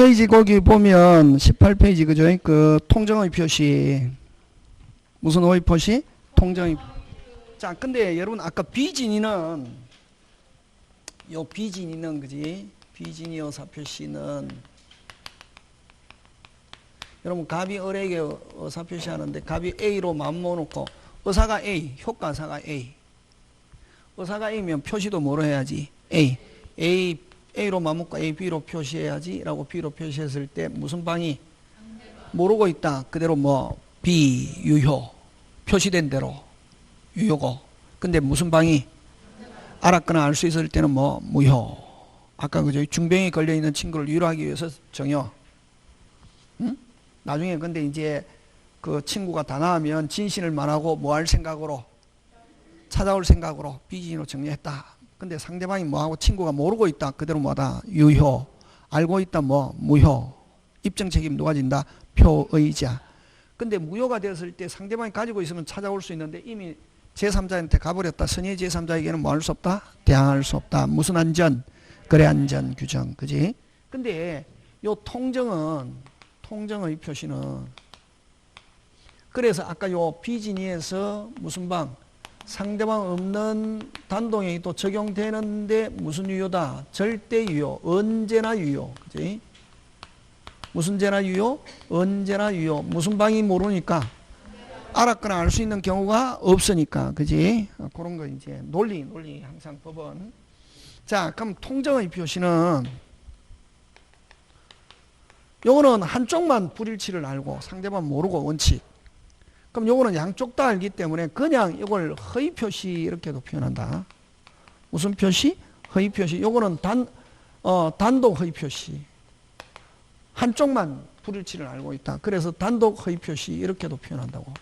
18페이지 거기 보면 18페이지 그죠? 그 통정의 표시. 무슨 어의 표시? 통정의. 자, 근데 여러분 아까 비진이는 요 비진이는 그지? 비진이 어사 표시는 여러분 갑이 을에게 어사 표시하는데 갑이 A로 맞먹어놓고 의사가 A, 효과사가 A. 의사가 A면 표시도 뭐로 해야지? A로 맞먹고 A, B로 표시해야지 라고 B로 표시했을 때 무슨 방이? 모르고 있다. 그대로 뭐 B, 유효. 표시된 대로 유효고. 근데 무슨 방이? 알았거나 알 수 있을 때는 뭐 무효. 아까 그죠? 중병에 걸려있는 친구를 위로하기 위해서 정효. 응? 나중에 근데 이제 그 친구가 다 나으면 진신을 말하고 뭐 할 생각으로? 찾아올 생각으로 비진으로 정리했다. 근데 상대방이 뭐하고 친구가 모르고 있다. 그대로 뭐다? 유효. 알고 있다. 뭐? 무효. 입증 책임 누가 진다? 표의자. 근데 무효가 되었을 때 상대방이 가지고 있으면 찾아올 수 있는데 이미 제3자한테 가버렸다. 선의 제3자에게는 뭐 할 수 없다? 대항할 수 없다. 무슨 안전? 거래 안전 규정. 그지? 근데 요 통정의 표시는 그래서 아까 요 비진이에서 무슨 방? 상대방 없는 단동행위 또 적용되는데 무슨 유효다? 절대 유효. 언제나 유효. 그지? 무슨 제나 유효? 언제나 유효. 무슨 방이 모르니까? 알았거나 알 수 있는 경우가 없으니까. 그지? 그런 거 이제 논리 항상 법은. 자, 그럼 통정의 표시는 요거는 한쪽만 불일치를 알고 상대방 모르고 원칙. 그럼 요거는 양쪽 다 알기 때문에 그냥 이걸 허위 표시 이렇게도 표현한다. 무슨 표시? 허위 표시. 요거는 단독 허위 표시. 한쪽만 불일치를 알고 있다. 그래서 단독 허위 표시 이렇게도 표현한다고.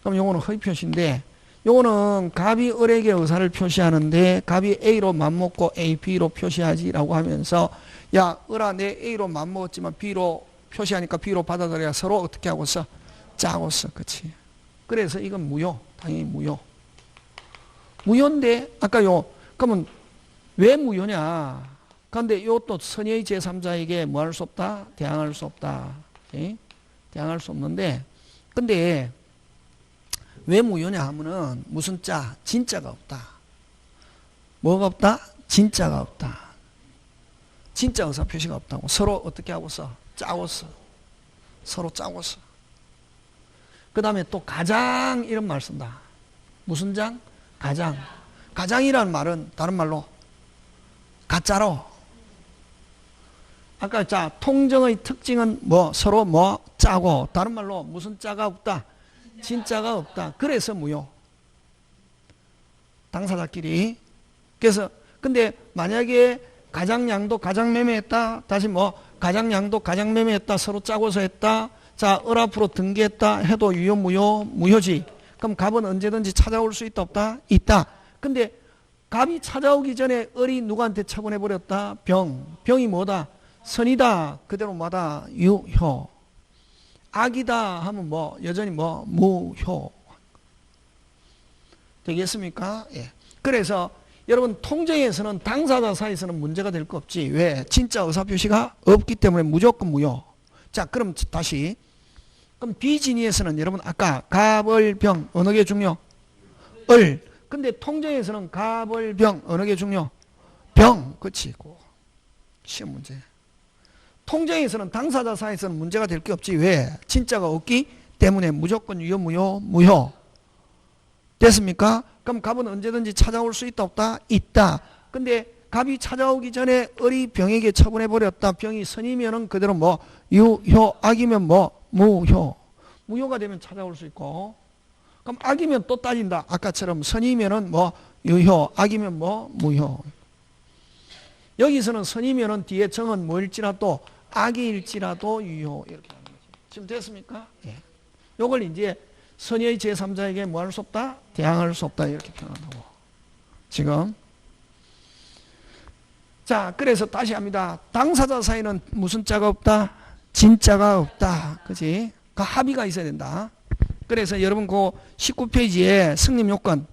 그럼 요거는 허위 표시인데 요거는 갑이 을에게 의사를 표시하는데 갑이 A로 맘먹고 A, B로 표시하지라고 하면서 야 을아 내 A로 맘먹었지만 B로 표시하니까 B로 받아들여야 서로 어떻게 하고 써? 짜고 써. 그치? 그래서 이건 무효. 당연히 무효. 무효인데 아까 그러면 왜 무효냐? 그런데 이것도 선의의 제3자에게 뭐 할 수 없다? 대항할 수 없다. 예? 대항할 수 없는데 근데 왜 무효냐 하면은 무슨 짜? 진짜가 없다. 뭐가 없다? 진짜가 없다. 진짜 의사 표시가 없다고. 서로 어떻게 하고 써? 짜고 써. 서로 짜고 써. 그 다음에 또 가장 이런 말 쓴다. 무슨 장? 가장. 가장이라는 말은 다른 말로 가짜로. 아까 자 통정의 특징은 뭐 서로 뭐 짜고 다른 말로 무슨 짜가 없다? 진짜가 없다. 그래서 무효. 당사자끼리. 그래서 근데 만약에 가장양도 가장매매했다. 다시 뭐 가장양도 가장매매했다. 서로 짜고서 했다. 자, 을 앞으로 등기했다 해도 유효 무효? 무효지. 그럼 갑은 언제든지 찾아올 수 있다 없다? 있다. 근데 갑이 찾아오기 전에 을이 누구한테 처분해버렸다? 병이 뭐다? 선이다. 그대로 뭐다? 유효. 악이다 하면 뭐 여전히 뭐 무효. 되겠습니까? 예. 그래서 여러분 통정에서는 당사자 사이에서는 문제가 될 거 없지. 왜? 진짜 의사표시가 없기 때문에 무조건 무효. 자, 그럼 다시. 그럼 비진이에서는 여러분 아까 갑을병 어느 게 중요? 을. 근데 통정에서는 갑을병 어느 게 중요? 병. 그치. 시험 문제. 통정에서는 당사자 사이에서는 문제가 될 게 없지. 왜? 진짜가 없기 때문에 무조건 유효 무효. 됐습니까? 그럼 갑은 언제든지 찾아올 수 있다 없다? 있다. 근데 갑이 찾아오기 전에 을이 병에게 처분해버렸다. 병이 선이면은 그대로 뭐 유효, 악이면 뭐 무효. 무효가 되면 찾아올 수 있고 그럼 악이면 또 따진다. 아까처럼 선이면은 뭐 유효, 악이면 뭐 무효. 여기서는 선이면은 뒤에 정은 뭐일지라도 악이일지라도 유효 이렇게 하는 거지. 지금 됐습니까? 예. 요걸 이제 선의의 제3자에게 뭐 할 수 없다? 대항할 수 없다 이렇게 표현한다고. 지금 자 그래서 다시 합니다. 당사자 사이는 무슨 자가 없다? 진짜가 없다. 그지? 그 합의가 있어야 된다. 그래서 여러분 그 19페이지에 승립 요건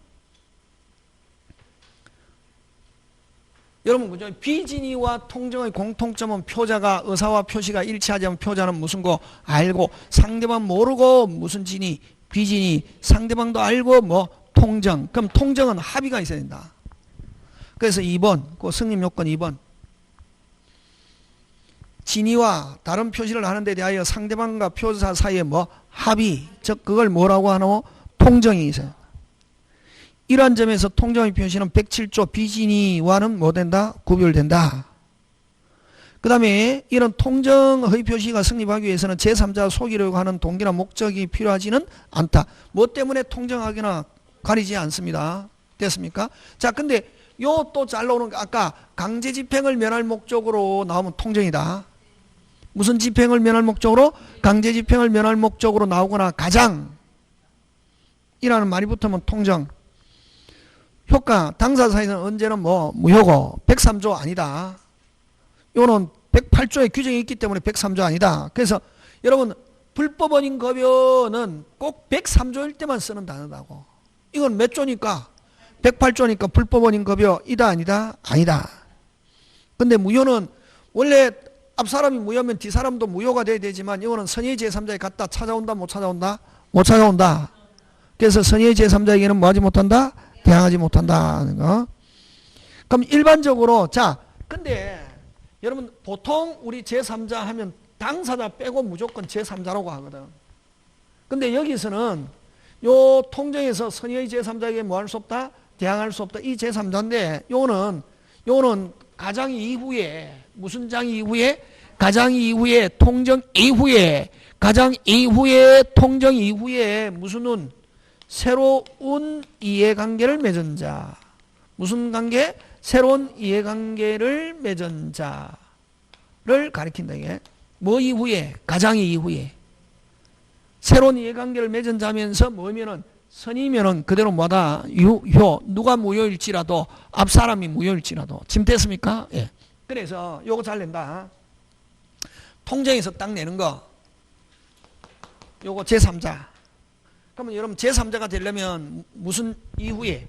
여러분 그죠? 비진이와 통정의 공통점은 표자가 의사와 표시가 일치하지 않으면 표자는 무슨 거 알고 상대방 모르고 무슨 진이 비진이 상대방도 알고 뭐 통정. 그럼 통정은 합의가 있어야 된다. 그래서 2번 그 승립 요건 2번 진이와 다른 표시를 하는 데 대하여 상대방과 표사 사이에 뭐 합의 즉 그걸 뭐라고 하노? 통정이 있어요. 이러한 점에서 통정의 표시는 107조 비진이와는 뭐 된다? 구별된다. 그 다음에 이런 통정의 표시가 승립하기 위해서는 제3자 속이려고 하는 동기나 목적이 필요하지는 않다. 뭐 때문에 통정하거나 가리지 않습니다. 됐습니까? 자, 근데 요 또 잘 나오는 거 아까 강제 집행을 면할 목적으로 나오면 통정이다. 무슨 집행을 면할 목적으로? 강제 집행을 면할 목적으로 나오거나 가장 이라는 말이 붙으면 통정. 효과 당사 사이는 언제는 뭐 무효고 103조 아니다. 요는 108조의 규정이 있기 때문에 103조 아니다. 그래서 여러분 불법원인 급여는 꼭 103조일 때만 쓰는 단어다고. 이건 몇 조니까? 108조니까 불법원인 급여 이다 아니다? 아니다. 근데 무효는 원래 앞 사람이 무효면 뒤 사람도 무효가 돼야 되지만 이거는 선의 제3자에 갖다 찾아온다 못 찾아온다? 못 찾아온다. 그래서 선의 제3자에게는 뭐 하지 못한다? 대항하지 못한다는 거. 그럼 일반적으로 자 근데 여러분 보통 우리 제3자 하면 당사자 빼고 무조건 제3자라고 하거든. 근데 여기서는 요 통정에서 선의 제3자에게 뭐 할 수 없다? 대항할 수 없다. 이 제3자인데 요는 가장 이후에 무슨 장 이후에? 가장 이후에 통정 이후에 가장 이후에 통정 이후에 무슨 운? 새로운 이해관계를 맺은 자. 무슨 관계? 새로운 이해관계를 맺은 자를 가리킨다. 이게 뭐 이후에? 가장 이후에 새로운 이해관계를 맺은 자면서 뭐면은 선이면은 그대로 뭐다? 유효. 누가 무효일지라도 앞 사람이 무효일지라도 지금 됐습니까? 예. 그래서 요거 잘 낸다. 통정에서 딱 내는 거 요거 제3자. 그러면 여러분 제3자가 되려면 무슨 이후에?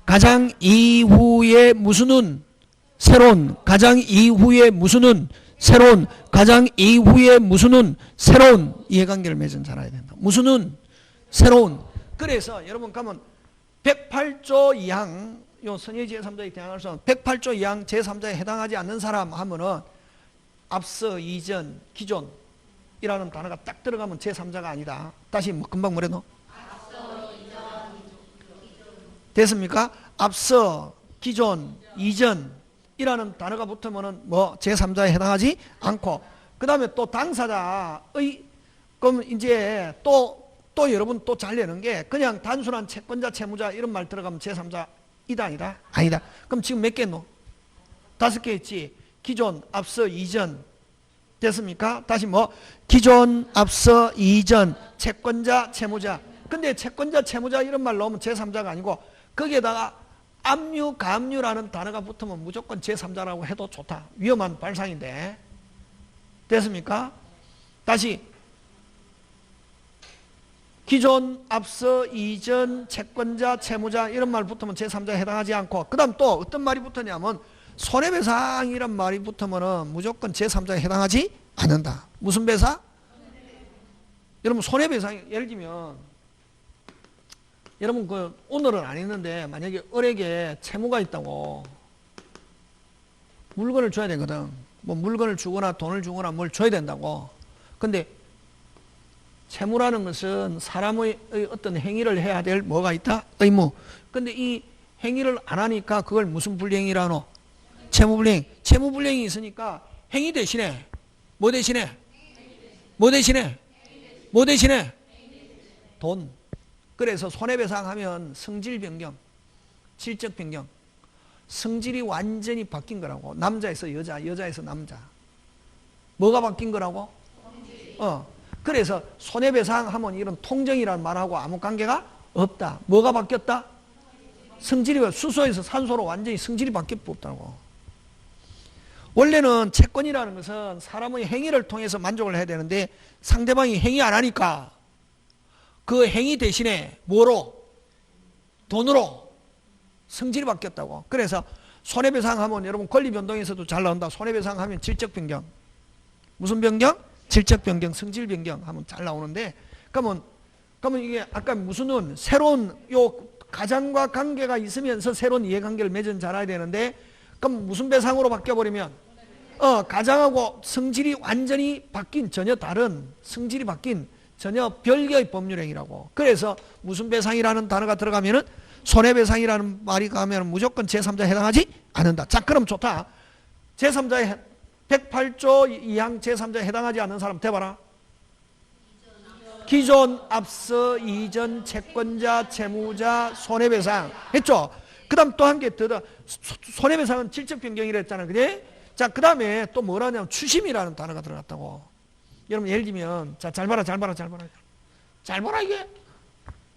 가장 이후에 무슨 운? 새로운. 가장 이후에 무슨 운? 새로운. 가장 이후에 무슨 운? 새로운 이해관계를 맺은 자라야 된다. 무슨 운? 새로운. 그래서 여러분 가면 108조 이항 요 선의 제3자에 대항할 수 없는 108조 이항 제3자에 해당하지 않는 사람 하면은 앞서, 이전, 기존이라는 단어가 딱 들어가면 제3자가 아니다. 다시 뭐 금방 뭐래노? 됐습니까? 앞서, 기존, 이전이라는 단어가 붙으면은 뭐 제3자에 해당하지 않고 그 다음에 또 당사자의 그럼 이제 또 여러분 또 잘 내는 게 그냥 단순한 채권자, 채무자 이런 말 들어가면 제3자 이다 아니다? 아니다. 그럼 지금 몇 개 있노? 5개 있지. 기존, 앞서, 이전 됐습니까? 다시 뭐 기존, 앞서, 이전, 채권자, 채무자. 근데 채권자, 채무자 이런 말 넣으면 제3자가 아니고 거기에다가 압류, 가압류라는 단어가 붙으면 무조건 제3자라고 해도 좋다. 위험한 발상인데 됐습니까? 다시 기존, 앞서, 이전, 채권자, 채무자 이런 말 붙으면 제3자에 해당하지 않고 그 다음 또 어떤 말이 붙었냐면 손해배상이란 말이 붙으면 무조건 제3자에 해당하지 않는다. 무슨 배상? 여러분 손해배상 예를 들면 여러분 그 오늘은 안 했는데 만약에 을에게 채무가 있다고 물건을 줘야 되거든. 뭐 물건을 주거나 돈을 주거나 뭘 줘야 된다고. 근데 채무라는 것은 사람의 어떤 행위를 해야 될 뭐가 있다? 의무. 근데 이 행위를 안 하니까 그걸 무슨 불이행이라노? 채무불이행. 채무불이행이 있으니까 행위 대신에 뭐 대신에? 뭐 대신에? 뭐 대신에? 돈. 그래서 손해배상하면 성질 변경, 질적 변경. 성질이 완전히 바뀐 거라고. 남자에서 여자, 여자에서 남자. 뭐가 바뀐 거라고? 그래서 손해배상하면 이런 통정이라는 말하고 아무 관계가 없다. 뭐가 바뀌었다? 성질이 수소에서 산소로 완전히 성질이 바뀔 수 없다고. 원래는 채권이라는 것은 사람의 행위를 통해서 만족을 해야 되는데 상대방이 행위 안 하니까 그 행위 대신에 뭐로? 돈으로 성질이 바뀌었다고. 그래서 손해배상 하면 여러분 권리변동에서도 잘 나온다. 손해배상 하면 질적변경. 무슨 변경? 질적변경, 성질변경 하면 잘 나오는데, 그러면 이게 아까 무슨은 새로운 요 가장과 관계가 있으면서 새로운 이해관계를 맺은 자라야 되는데, 그럼 무슨 배상으로 바뀌어버리면 가장하고 성질이 완전히 바뀐 전혀 다른 성질이 바뀐 전혀 별개의 법률행위라고. 그래서 무슨 배상이라는 단어가 들어가면은 손해배상이라는 말이 가면 무조건 제3자에 해당하지 않는다. 자, 그럼 좋다. 제3자에 108조 2항 제3자에 해당하지 않는 사람 대봐라. 기존, 앞서, 이전, 채권자, 채무자, 손해배상 했죠. 그 다음 또 한 개 더. 손해배상은 질적변경이라 했잖아. 그지? 자, 그 다음에 또 뭐라냐면 추심이라는 단어가 들어갔다고. 여러분 예를 들면, 자, 잘 봐라 이게.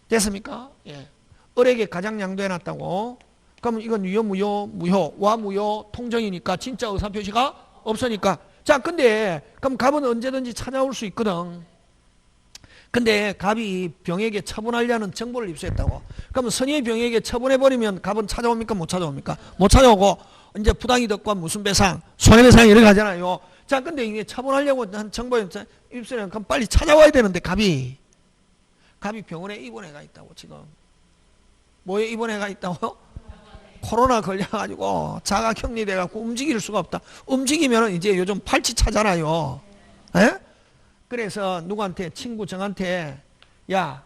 됐습니까? 예. 을에게 가장 양도해놨다고. 그러면 이건 유효, 무효, 와무효, 통정이니까 진짜 의사표시가 없으니까. 자, 근데 그럼 갑은 언제든지 찾아올 수 있거든. 근데 갑이 병에게 처분하려는 정보를 입수했다고. 그러면 선의의 병에게 처분해버리면 갑은 찾아옵니까? 못 찾아옵니까? 못 찾아오고 이제 부당이득과 무슨 배상, 손해배상 이렇게 하잖아요. 자, 근데 이게 처분하려고 한 정보를 입수하면 그럼 빨리 찾아와야 되는데 갑이 병원에 입원해가 있다고. 지금 뭐에 입원해가 있다고? 코로나 걸려가지고 자가격리돼갖고 움직일 수가 없다. 움직이면 이제 요즘 팔찌 차잖아요. 에? 그래서 누구한테, 친구 정한테, 야,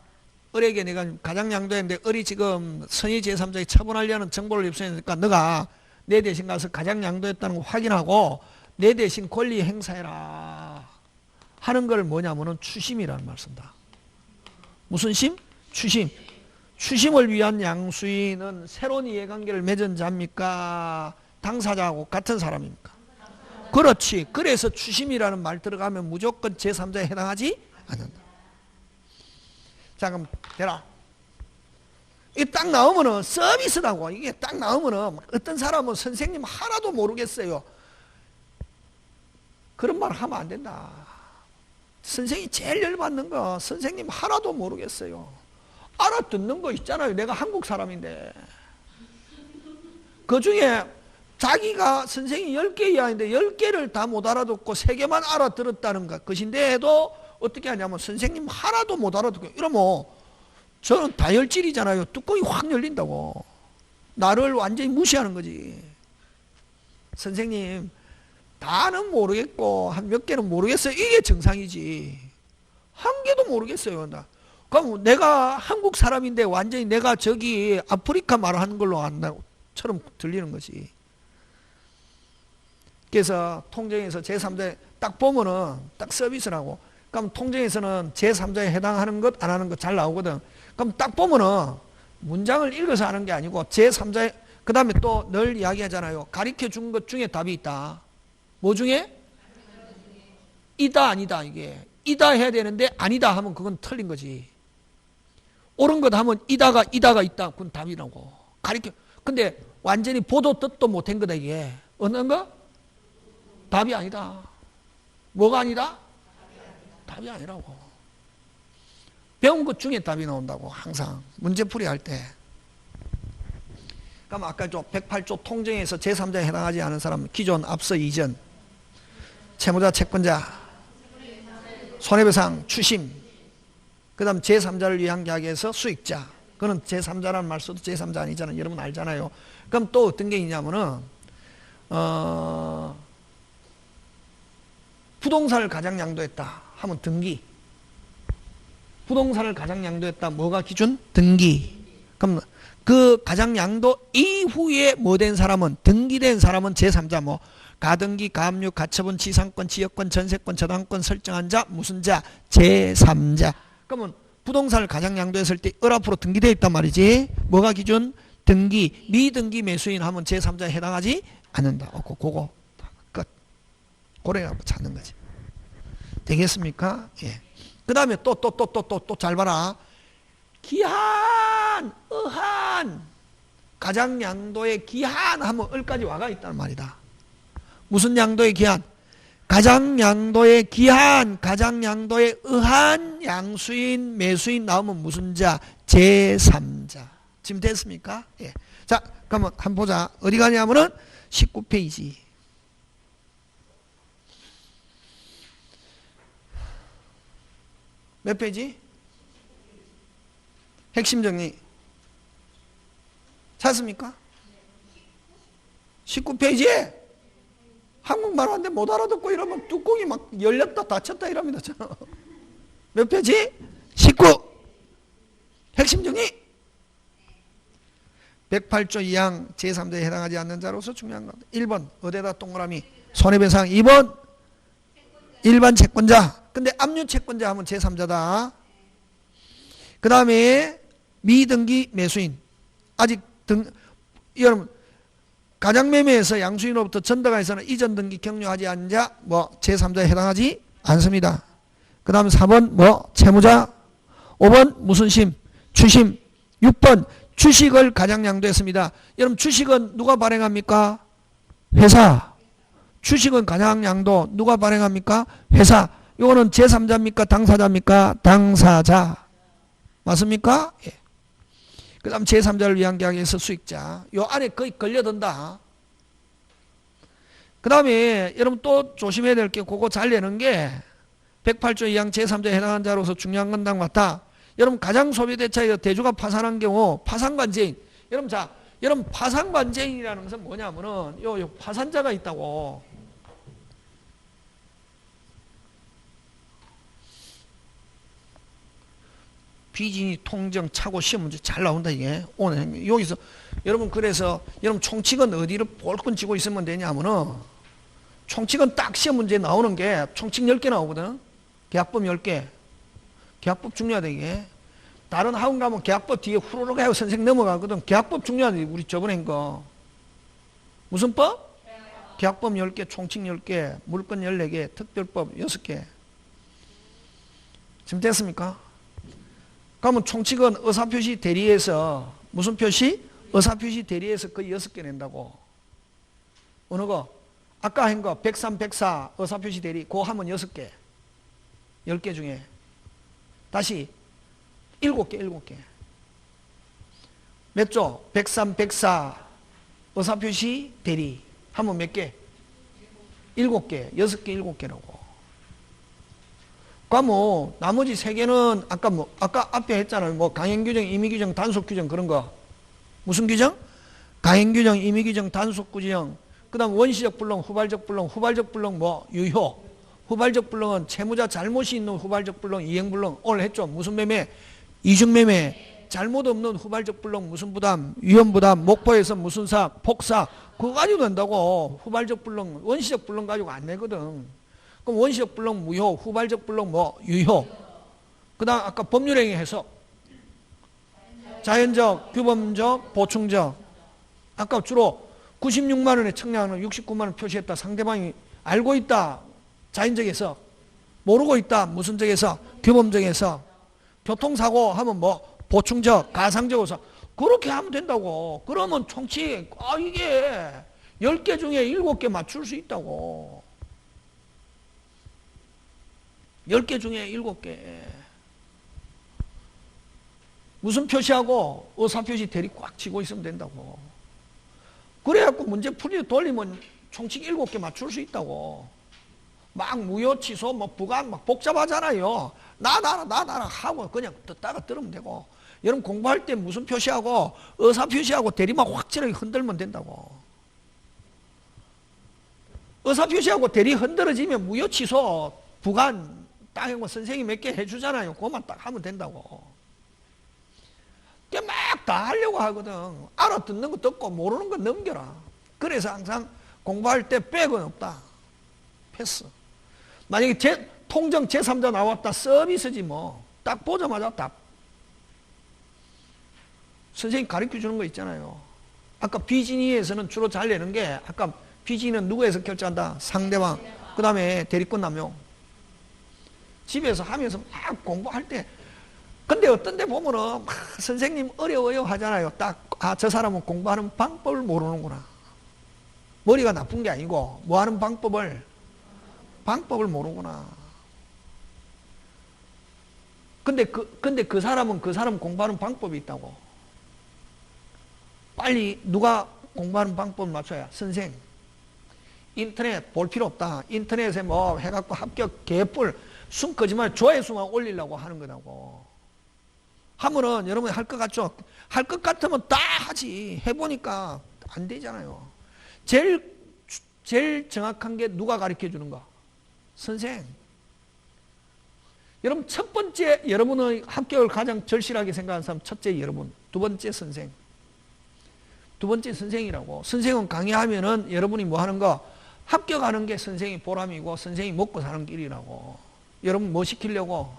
을에게 내가 가장 양도했는데 을이 지금 선의 제3자에 처분하려는 정보를 입수했으니까 너가 내 대신 가서 가장 양도했다는 거 확인하고 내 대신 권리 행사해라 하는 걸 뭐냐면은 추심이라는 말 쓴다. 무슨 심? 추심. 추심을 위한 양수인은 새로운 이해관계를 맺은 자입니까? 당사자하고 같은 사람입니까? 그렇지. 그래서 추심이라는 말 들어가면 무조건 제3자에 해당하지 않는다. 자, 그럼 되라. 이게 딱 나오면은 서비스라고. 이게 딱 나오면은 어떤 사람은 선생님 하나도 모르겠어요. 그런 말 하면 안 된다. 선생님이 제일 열받는 거 선생님 하나도 모르겠어요. 알아듣는 거 있잖아요. 내가 한국 사람인데. 그 중에 자기가 선생님이 10개 이하인데 10개를 다 못 알아듣고 3개만 알아들었다는 것인데도 어떻게 하냐면 선생님 하나도 못 알아듣고 이러면 저는 다혈질이잖아요. 뚜껑이 확 열린다고. 나를 완전히 무시하는 거지. 선생님 다는 모르겠고 한 몇 개는 모르겠어요. 이게 정상이지. 한 개도 모르겠어요. 그럼 내가 한국 사람인데 완전히 내가 저기 아프리카 말을 하는 걸로 안다처럼 들리는 거지. 그래서 통정에서 제3자에 딱 보면은 딱 서비스라고. 그럼 통정에서는 제3자에 해당하는 것 안 하는 것 잘 나오거든. 그럼 딱 보면은 문장을 읽어서 하는 게 아니고 제3자에 그 다음에 또 늘 이야기하잖아요. 가르쳐 준 것 중에 답이 있다. 뭐 중에? 이다 아니다. 이게 이다 해야 되는데 아니다 하면 그건 틀린 거지. 옳은 것 하면 이다가 있다. 그건 답이라고. 가르쳐. 근데 완전히 보도 뜻도 못한 거다 이게. 어느 거? 답이 아니다. 뭐가 아니다? 답이 아니라고. 배운 것 중에 답이 나온다고. 항상 문제풀이 할 때. 그럼 아까 108조 통정에서 제3자에 해당하지 않은 사람은 기존, 앞서, 이전, 채무자, 채권자, 손해배상, 추심, 그 다음 제3자를 위한 계약에서 수익자. 그는 제3자라는 말 써도 제3자 아니잖아요. 여러분 알잖아요. 그럼 또 어떤 게 있냐면은 부동산을 가장 양도했다 하면 등기. 부동산을 가장 양도했다. 뭐가 기준? 등기. 그럼 그 가장 양도 이후에 뭐 된 사람은 등기된 사람은 제3자 뭐 가등기, 가압류, 가처분, 지상권, 지역권, 전세권, 저당권 설정한 자 무슨 자? 제3자. 그러면 부동산을 가장 양도했을 때 을 앞으로 등기되어 있단 말이지. 뭐가 기준? 등기. 미등기 매수인 하면 제3자에 해당하지 않는다. 그거 끝. 고래가 찾는 거지. 되겠습니까? 예. 그 다음에 또 잘 봐라. 기한, 의한, 가장 양도의 기한 하면 을까지 와가 있다는 말이다. 무슨 양도의 기한? 가장 양도의 기한, 가장 양도의 의한, 양수인, 매수인 나오면 무슨 자? 제3자. 지금 됐습니까? 예. 자, 그러면 한번 보자. 어디 가냐면은 19페이지. 몇 페이지? 핵심 정리. 찾습니까? 19페이지에 한국말 하는데 못 알아듣고 이러면 뚜껑이 막 열렸다 닫혔다 이럽니다. 몇 페이지? 19. 핵심 정리. 108조 2항 제3조에 해당하지 않는 자로서 중요한 것. 1번 어디다 동그라미 손해배상. 2번 일반 채권자. 근데 압류 채권자 하면 제3자다. 그 다음에 미등기 매수인. 아직 여러분 가장매매에서 양수인으로부터 전다가에서는 이전 등기 격려하지 않는 자 뭐 제3자에 해당하지 않습니다. 그 다음 4번 뭐 채무자. 5번 무슨 심 추심. 6번 주식을 가장 양도했습니다. 여러분 주식은 누가 발행합니까? 회사. 주식은 가장 양도 누가 발행합니까? 회사. 이거는 제3자입니까? 당사자입니까? 당사자. 맞습니까? 예. 그 다음 제3자를 위한 계약에서 수익자. 요 안에 거의 걸려든다. 그 다음에 여러분 또 조심해야 될 게 그거 잘 내는 게 108조 2항 제3자에 해당하는 자로서 중요한 건 당 맞다. 여러분 가장 소비대차에서 대주가 파산한 경우 파산관제인. 여러분 자, 여러분 파산관제인이라는 것은 뭐냐면은 요 파산자가 있다고. 비진이 통정 차고 시험 문제 잘 나온다 이게. 오늘 여기서 여러분 그래서 여러분 총칙은 어디를 볼건 쥐고 있으면 되냐면은 총칙은 딱 시험 문제 나오는 게 총칙 10개 나오거든. 계약법 10개. 계약법 중요하다 이게. 다른 학원 가면 계약법 뒤에 후루룩 하고 선생 넘어가거든. 계약법 중요하다. 우리 저번에 한 거. 무슨 법? 계약법 10개, 총칙 10개, 물권 14개, 특별법 6개. 지금 됐습니까? 그러면 총칙은 의사표시 대리에서 무슨 표시? 의사표시 대리에서 거의 6개 낸다고. 어느 거? 아까 한 거 103, 104 의사표시 대리 그거 하면 6개. 10개 중에. 다시 7개, 7개. 몇 조? 103, 104 의사표시 대리 하면 몇 개? 7개, 6개, 7개라고. 그러면 나머지 3개는 아까 앞에 했잖아요. 뭐 강행규정, 임의규정, 단속규정 그런 거. 무슨 규정? 강행규정, 임의규정, 단속규정. 그 다음 원시적 불능, 후발적 불능, 후발적 불능 뭐 유효. 후발적 불능은 채무자 잘못이 있는 후발적 불능, 이행불능. 오늘 했죠. 무슨 매매? 이중매매. 잘못 없는 후발적 불능 무슨 부담? 위험부담. 목포에서 무슨 사? 폭사. 그거 가지고 된다고. 후발적 불능, 원시적 불능 가지고 안 내거든. 그럼 원시적 불능 무효, 후발적 불능 뭐 유효. 그 다음 아까 법률행위 해석. 자연적, 규범적, 보충적. 아까 주로 96만 원의 청량을 69만 원 표시했다. 상대방이 알고 있다. 자연적에서. 모르고 있다. 무슨 적에서? 규범적에서. 교통사고 하면 뭐 보충적, 가상적으로서. 그렇게 하면 된다고. 그러면 총칙 이게 10개 중에 7개 맞출 수 있다고. 10개 중에 7개. 무슨 표시하고 의사표시 대리 꽉 치고 있으면 된다고. 그래갖고 문제 풀이 돌리면 총칙 7개 맞출 수 있다고. 막 무효 취소 뭐 부각 막 복잡하잖아요. 나나라 하고 그냥 듣다가 들으면 되고. 여러분 공부할 때 무슨 표시하고 의사표시하고 대리만 확실하게 흔들면 된다고. 의사표시하고 대리 흔들어지면 무효 취소 부관 땅에 뭐 선생님이 몇 개 해주잖아요. 그것만 딱 하면 된다고. 막 다 하려고 하거든. 알아듣는 거 듣고 모르는 거 넘겨라. 그래서 항상 공부할 때 백은 없다. 패스. 만약에 통정 제3자 나왔다. 서비스지 뭐. 딱 보자마자 답. 선생님 가르쳐 주는 거 있잖아요. 아까 비진위에서는 주로 잘 내는 게 아까 비진위는 누구에서 결정한다? 상대방. 그 다음에 대리권 남용. 집에서 하면서 막 공부할 때 근데 어떤 데 보면은 막 선생님 어려워요 하잖아요. 딱 저 사람은 공부하는 방법을 모르는구나. 머리가 나쁜 게 아니고 뭐 하는 방법을 모르구나. 근데 그 사람은 그 사람 공부하는 방법이 있다고. 빨리 누가 공부하는 방법을 맞춰야 선생. 인터넷 볼 필요 없다. 인터넷에 뭐 해갖고 합격 개뿔 순 거짓말 조회수만 올리려고 하는 거라고. 하면은 여러분이 할 것 같죠? 할 것 같으면 다 하지. 해보니까 안 되잖아요. 제일 정확한 게 누가 가르쳐 주는가? 선생. 여러분 첫 번째 여러분의 합격을 가장 절실하게 생각하는 사람 첫째 여러분, 두 번째 선생. 두 번째 선생이라고. 선생은 강의하면은 여러분이 뭐 하는 거? 합격하는 게 선생이 보람이고 선생이 먹고 사는 길이라고. 여러분 뭐 시키려고?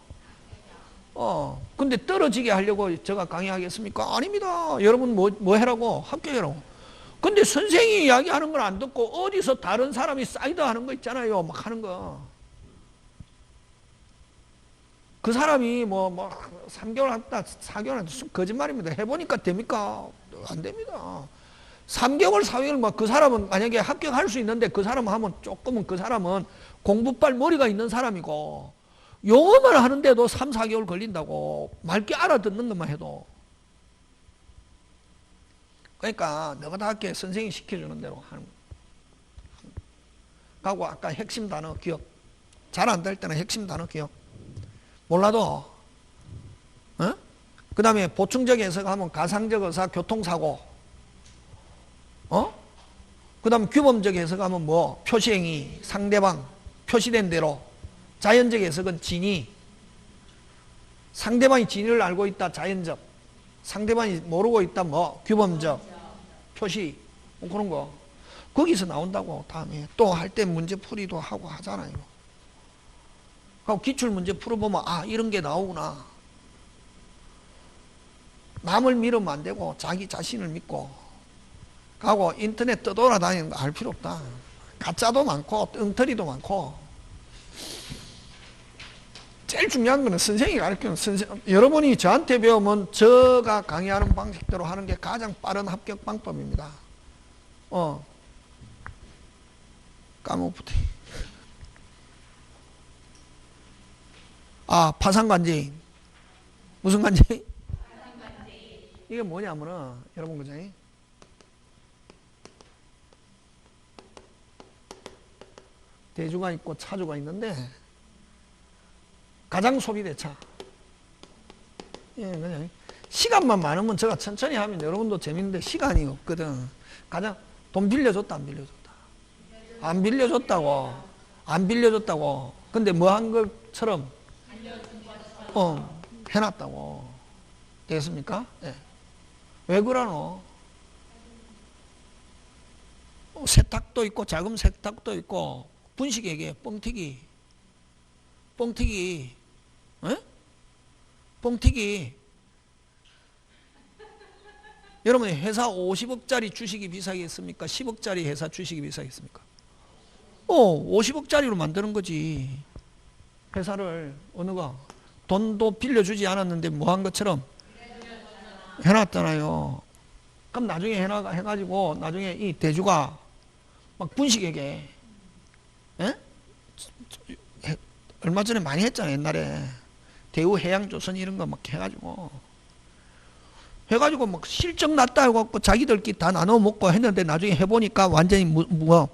근데 떨어지게 하려고 제가 강의하겠습니까? 아닙니다. 여러분 뭐 해라고? 합격해라고. 근데 선생이 이야기하는 걸 안 듣고 어디서 다른 사람이 사이드 하는 거 있잖아요. 막 하는 거. 그 사람이 뭐 3개월 했다, 4개월 했다. 거짓말입니다. 해보니까 됩니까? 안 됩니다. 3개월, 4개월 막 그 사람은 만약에 합격할 수 있는데 그 사람 하면 조금은 그 사람은 공부빨 머리가 있는 사람이고 용어만 하는데도 3, 4개월 걸린다고. 맑게 알아듣는 것만 해도. 그러니까 너가 다 할게 선생이 시켜주는 대로 하는 거고. 아까 핵심 단어 기억. 잘 안 될 때는 핵심 단어 기억. 몰라도 그 다음에 보충적 해석하면 가상적 의사 교통사고. 그 다음 규범적 해석하면 뭐 표시행위 상대방 표시된 대로. 자연적 해석은 진위. 상대방이 진위를 알고 있다 자연적. 상대방이 모르고 있다 뭐 규범적 표시 뭐 그런 거. 거기서 나온다고. 다음에 또 할 때 문제풀이도 하고 하잖아요. 그리고 기출문제 풀어보면 아 이런 게 나오구나. 남을 믿으면 안 되고 자기 자신을 믿고. 하고 인터넷 떠돌아다니는 거 알 필요 없다. 가짜도 많고 엉터리도 많고. 제일 중요한 거는 선생이 가르치는 여러분이 저한테 배우면 제가 강의하는 방식대로 하는 게 가장 빠른 합격 방법입니다. 까먹었다. 파상관제인. 무슨 관제인? 이게 뭐냐면은 여러분 그죠? 대주가 있고 차주가 있는데 가장 소비대차. 그냥 시간만 많으면 제가 천천히 하면 여러분도 재밌는데 시간이 없거든. 가장 돈 빌려줬다 안 빌려줬다? 안 빌려줬다고. 안 빌려줬다고. 근데 뭐 한 것처럼 해놨다고. 되겠습니까? 네. 왜 그러노? 세탁도 있고 자금 세탁도 있고 분식회계 뻥튀기 뻥튀기. 여러분 회사 50억짜리 주식이 비싸겠습니까? 10억짜리 회사 주식이 비싸겠습니까? 50억짜리로 만드는 거지. 회사를 어느 거 돈도 빌려주지 않았는데 뭐 한 것처럼 해놨잖아요. 그럼 나중에 해가지고 나중에 이 대주가 막 분식회계 얼마 전에 많이 했잖아요. 옛날에 대우 해양조선 이런 거 막 해가지고 막 실적 났다 해갖고 자기들끼리 다 나눠 먹고 했는데 나중에 해보니까 완전히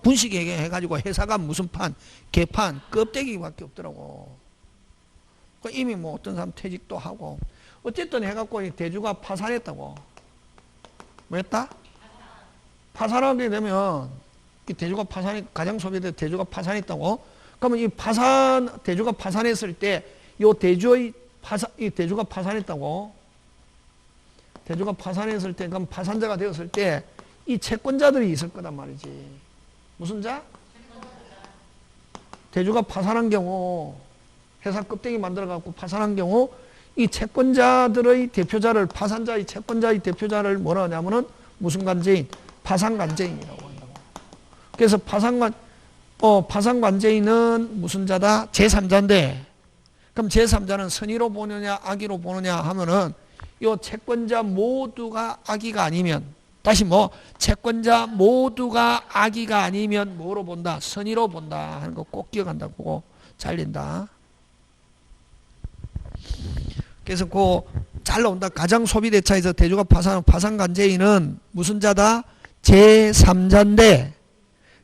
분식회계 해가지고 회사가 무슨 판 개판 껍데기밖에 없더라고. 이미 뭐 어떤 사람 퇴직도 하고 어쨌든 해갖고 대주가 파산했다고. 뭐 했다? 파산하게 되면 이 대주가 가장 소비돼 대주가 파산했다고. 그러면 대주가 파산했을 때 이 대주가 파산했다고. 대주가 파산했을 때 그럼 파산자가 되었을 때 이 채권자들이 있을 거단 말이지. 무슨 자? 대주가 파산한 경우 회사 껍데기 만들어갖고 파산한 경우 이 채권자들의 대표자를 파산자의 채권자의 대표자를 뭐라 하냐면은 무슨 관제인? 파산관제인이라고 한다고. 그래서 파산관제인은 무슨 자다? 제3자인데 그럼 제3자는 선의로 보느냐 악의로 보느냐 하면은 요 채권자 모두가 악의가 아니면 다시 채권자 모두가 악의가 아니면 뭐로 본다? 선의로 본다 하는 거 꼭 기억한다고. 잘린다. 그래서 그 잘 나온다. 가장 소비대차에서 대주가 파산관제인은 무슨 자다? 제3자인데,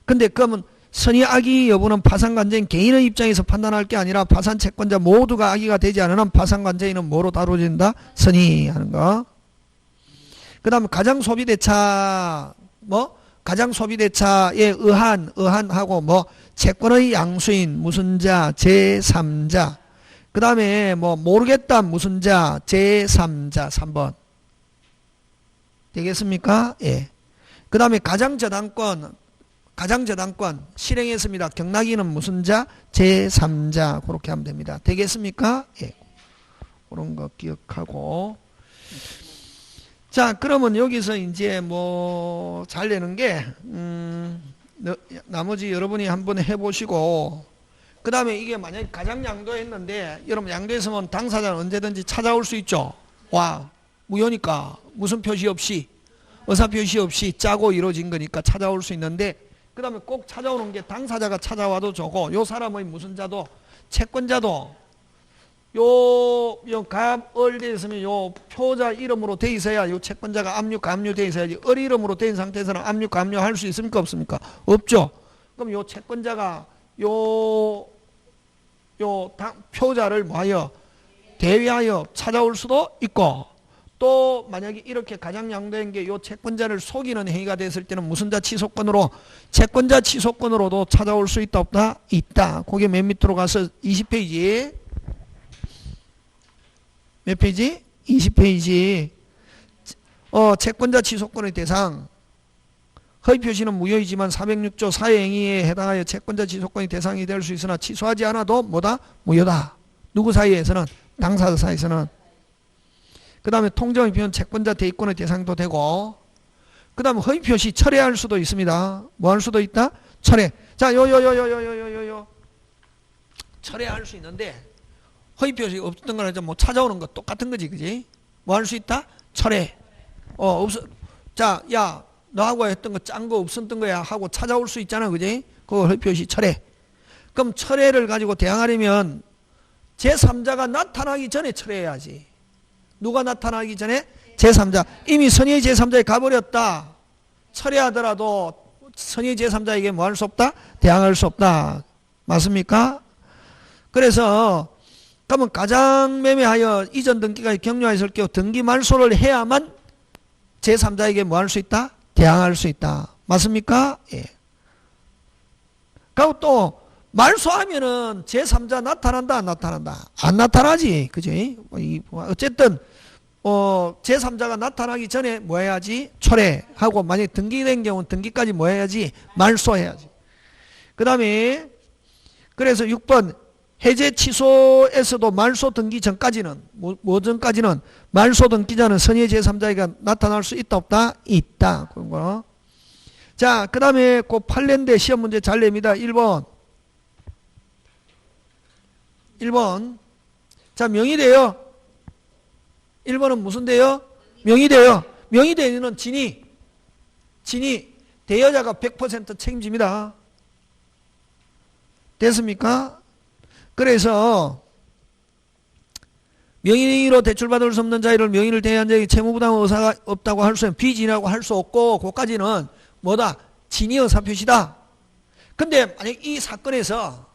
근데 그러면 선의 악의 여부는 파산관제인 개인의 입장에서 판단할 게 아니라 파산채권자 모두가 악의가 되지 않으면 파산관제인은 뭐로 다뤄진다? 선의 하는 거. 그 다음에 가장 소비대차 가장 소비대차에 의한하고 채권의 양수인 무슨 자? 제3자. 그 다음에 모르겠다 무슨 자? 제3자 3번. 되겠습니까? 예. 그 다음에 가장저당권 실행했습니다. 경락인은 무슨 자? 제3자. 그렇게 하면 됩니다. 되겠습니까? 예. 그런 거 기억하고. 자, 그러면 여기서 이제 잘 내는 게, 나머지 여러분이 한번 해보시고, 그 다음에 이게 만약에 가장 양도했는데, 여러분 양도했으면 당사자는 언제든지 찾아올 수 있죠. 와, 무효니까, 무슨 표시 없이, 의사 표시 없이 짜고 이루어진 거니까 찾아올 수 있는데, 그 다음에 꼭 찾아오는 게 당사자가 찾아와도 좋고, 요 사람의 무슨 자도, 채권자도, 요 갑을 돼 있으면 요 표자 이름으로 돼 있어야 요 채권자가 압류 돼 있어야지. 을 이름으로 된 상태에서는 압류 할 수 있습니까? 없습니까? 없죠. 그럼 요 채권자가 표자를 대위하여 찾아올 수도 있고, 또 만약에 이렇게 가장 양도한 게 요 채권자를 속이는 행위가 됐을 때는 무슨 자 취소권으로, 채권자 취소권으로도 찾아올 수 있다 없다? 있다. 거기 맨 밑으로 가서 20페이지 몇 페이지? 20페이지. 채권자 취소권의 대상. 허위 표시는 무효이지만 406조 사회행위에 해당하여 채권자 취소권의 대상이 될 수 있으나 취소하지 않아도 뭐다? 무효다. 누구 사이에서는? 당사자 사이에서는. 그 다음에 통정의 표현 채권자 대의권의 대상도 되고, 그 다음에 허위 표시 철회할 수도 있습니다. 뭐 할 수도 있다? 철회. 자, 철회할 수 있는데, 허위 표시 없었던 거랑 찾아오는 거 똑같은 거지, 그지? 뭐 할 수 있다? 철회. 자, 야, 너하고 했던 거 짠 거 없었던 거야 하고 찾아올 수 있잖아, 그지? 그거 허위 표시 철회. 그럼 철회를 가지고 대항하려면 제3자가 나타나기 전에 철회해야지. 누가 나타나기 전에? 제3자. 이미 선의의 제3자에 가버렸다. 철회하더라도 선의의 제3자에게 뭐 할 수 없다? 대항할 수 없다. 맞습니까? 그래서 그러면 가장 매매하여 이전 등기가 격려했을 경우 등기 말소를 해야만 제3자에게 뭐 할 수 있다? 대항할 수 있다. 맞습니까? 예. 그리고 또 말소하면은 제3자 나타난다 안 나타난다? 안 나타나지. 그지? 어쨌든 제3자가 나타나기 전에 뭐 해야지? 철회하고, 만약에 등기된 경우는 등기까지 뭐 해야지? 말소해야지. 그 다음에 그래서 6번 해제 취소에서도 말소 등기 전까지는 뭐 전까지는 말소 등기자는 선의 제3자에게 나타날 수 있다 없다? 있다. 그런 거. 자, 그 다음에 그 판례인데 시험 문제 잘 냅니다. 1번. 자, 명의돼요. 1번은 무슨 돼요? 명의돼요. 명의되는 진위 대여자가 100% 책임집니다. 됐습니까? 그래서 명의로 대출받을 수 없는 자유를 명의를 대여한 자에게 채무부담 의사가 없다고 할 수 있는 비진이라고 할 수 없고, 그까지는 뭐다? 진위 의사 표시다. 근데 만약 이 사건에서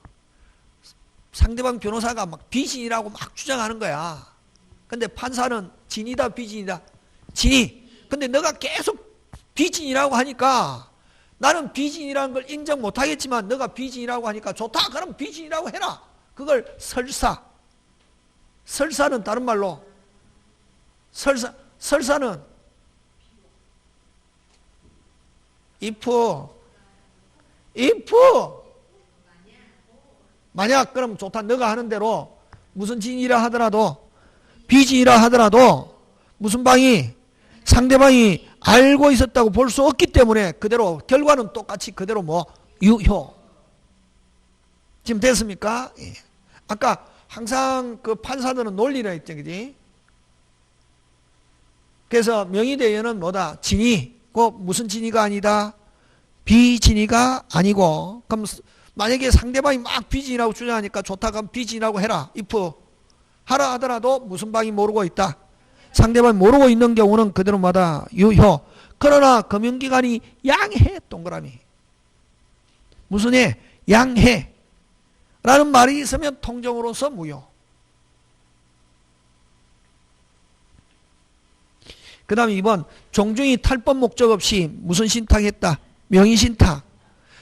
상대방 변호사가 막 비진이라고 막 주장하는 거야. 근데 판사는 진이다 비진이다? 진이. 근데 너가 계속 비진이라고 하니까 나는 비진이라는 걸 인정 못하겠지만 너가 비진이라고 하니까 좋다. 그럼 비진이라고 해라. 그걸 설사는 다른 말로 설사는 if 만약 그럼 좋다. 너가 하는 대로 무슨 진이라 하더라도 비진이라 하더라도 무슨 방이 상대방이 알고 있었다고 볼 수 없기 때문에 그대로 결과는 똑같이 그대로 뭐 유효. 지금 됐습니까? 예. 아까 항상 그 판사들은 논리라 했죠, 그지? 그래서 명의대여는 뭐다? 진위. 그 무슨 진위가 아니다? 비진위가 아니고. 그럼 만약에 상대방이 막 비진이라고 주장하니까 좋다. 그럼 비진이라고 해라. if 하라 하더라도 무슨 방이 모르고 있다. 상대방이 모르고 있는 경우는 그대로마다 유효. 그러나 금융기관이 양해 동그라미. 무슨 해? 양해. 라는 말이 있으면 통정으로서 무효. 그 다음에 2번 종중이 탈법 목적 없이 무슨 신탁했다? 명의신탁.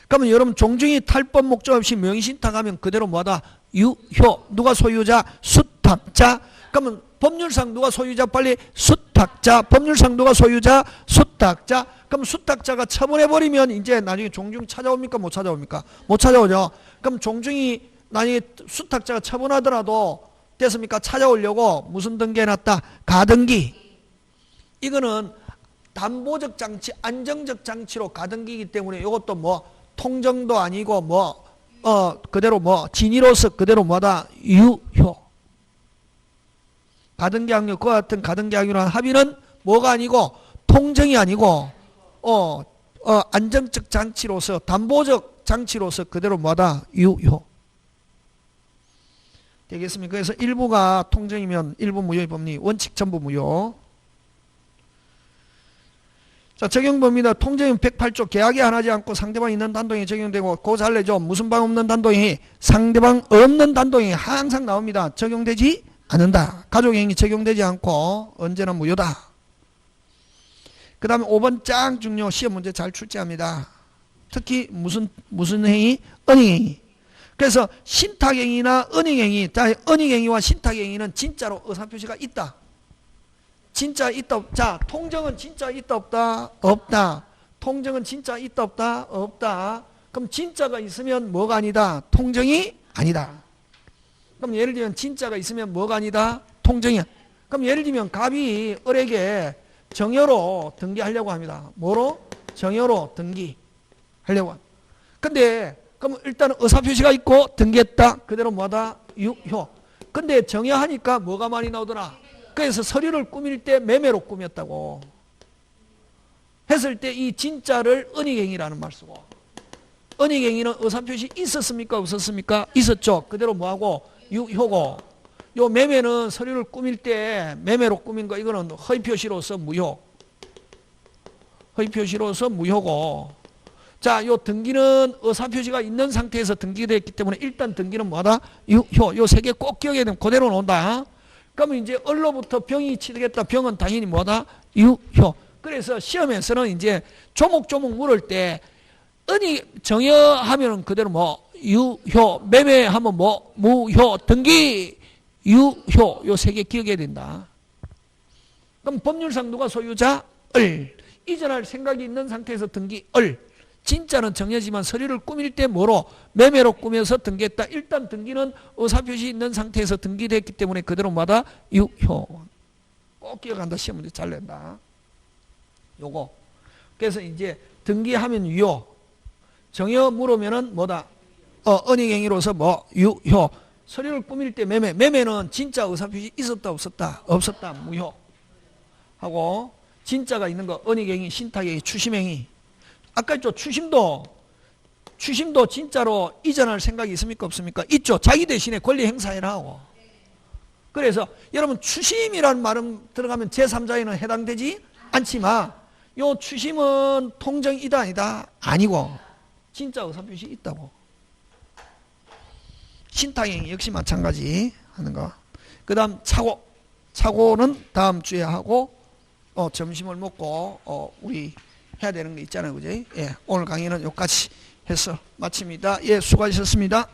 그러면 여러분 종중이 탈법 목적 없이 명의신탁하면 그대로 뭐다? 유효. 누가 소유자? 수탁자. 그러면 법률상 누가 소유자? 빨리 수탁자. 법률상 누가 소유자? 수탁자. 그럼 수탁자가 처분해버리면 이제 나중에 종중 찾아옵니까? 못 찾아옵니까? 못 찾아오죠. 그럼 종중이 나중에 수탁자가 처분하더라도 됐습니까? 찾아오려고 무슨 등기 해놨다? 가등기. 이거는 담보적 장치, 안정적 장치로 가등기이기 때문에 이것도 뭐 통정도 아니고 그대로 진위로서 그대로 뭐다? 유효. 가등기항유, 그와 같은 가등기항유라는 합의는 뭐가 아니고 통정이 아니고 안정적 장치로서 담보적 장치로서 그대로 뭐다? 유효. 되겠습니까? 그래서 일부가 통정이면 일부 무효의 법리, 원칙 전부 무효. 자, 적용법입니다. 통정은 108조 계약에 한하지 않고 상대방 있는 단독에 적용되고 그거 잘 내죠. 무슨 방 없는 단독행위, 상대방 없는 단독행위 항상 나옵니다. 적용되지 않는다. 가족행위 적용되지 않고 언제나 무효다. 그 다음에 5번 짱 중요. 시험 문제 잘 출제합니다. 특히 무슨 행위? 은행행위. 그래서 신탁행위나 은행행위, 은행행위와 신탁행위는 진짜로 의사표시가 있다. 진짜 있다. 자, 통정은 진짜 있다 없다? 없다. 통정은 진짜 있다 없다? 없다. 그럼 진짜가 있으면 뭐가 아니다? 통정이 아니다. 그럼 예를 들면 진짜가 있으면 뭐가 아니다? 통정이야. 그럼 예를 들면 갑이 을에게 정여로 등기하려고 합니다. 뭐로? 정여로 등기하려고 합니다. 근데 그럼 일단은 의사표시가 있고 등기했다. 그대로 뭐다? 유효. 근데 정여하니까 뭐가 많이 나오더라? 그래서 서류를 꾸밀 때 매매로 꾸몄다고 했을 때 이 진짜를 은닉행위라는 말 쓰고, 은닉행위는 의사표시 있었습니까? 없었습니까? 있었죠. 그대로 뭐하고? 유효고, 요 매매는 서류를 꾸밀 때 매매로 꾸민 거, 이거는 허위표시로서 무효. 허위표시로서 무효고, 자, 요 등기는 의사표시가 있는 상태에서 등기되었기 때문에 일단 등기는 뭐다? 유효. 요 세 개 꼭 기억해야 되면 그대로 나온다. 그러면 이제 을로부터 병이 취득했다. 병은 당연히 뭐다? 유효. 그래서 시험에서는 이제 조목조목 물을 때 정여하면 그대로 유효, 매매하면 무효, 등기 유효. 요 세 개 기억해야 된다. 그럼 법률상 누가 소유자? 을. 이전할 생각이 있는 상태에서 등기 을. 진짜는 정여지만 서류를 꾸밀 때 뭐로? 매매로 꾸며서 등기했다. 일단 등기는 의사표시 있는 상태에서 등기됐기 때문에 그대로 뭐다? 유효. 꼭 기억한다. 시험 문제 잘 낸다. 요거. 그래서 이제 등기하면 유효. 정여 물으면은 뭐다? 은닉행위로서 유효. 서류를 꾸밀 때 매매. 매매는 진짜 의사표시 있었다 없었다? 없었다. 무효. 하고 진짜가 있는 거 은닉행위, 신탁행위, 추심행위. 아까 있죠. 추심도 진짜로 이전할 생각이 있습니까? 없습니까? 있죠. 자기 대신에 권리 행사해라 하고. 그래서 여러분 추심이라는 말은 들어가면 제3자에는 해당되지 않지만 요 추심은 통정이다 아니다? 아니고 진짜 의사표시 있다고. 신탁행위 역시 마찬가지 하는 거. 그 다음 차고는 다음 주에 하고 점심을 먹고 우리 해야 되는 게 있잖아요. 그지? 예, 오늘 강의는 여기까지 해서 마칩니다. 예, 수고하셨습니다.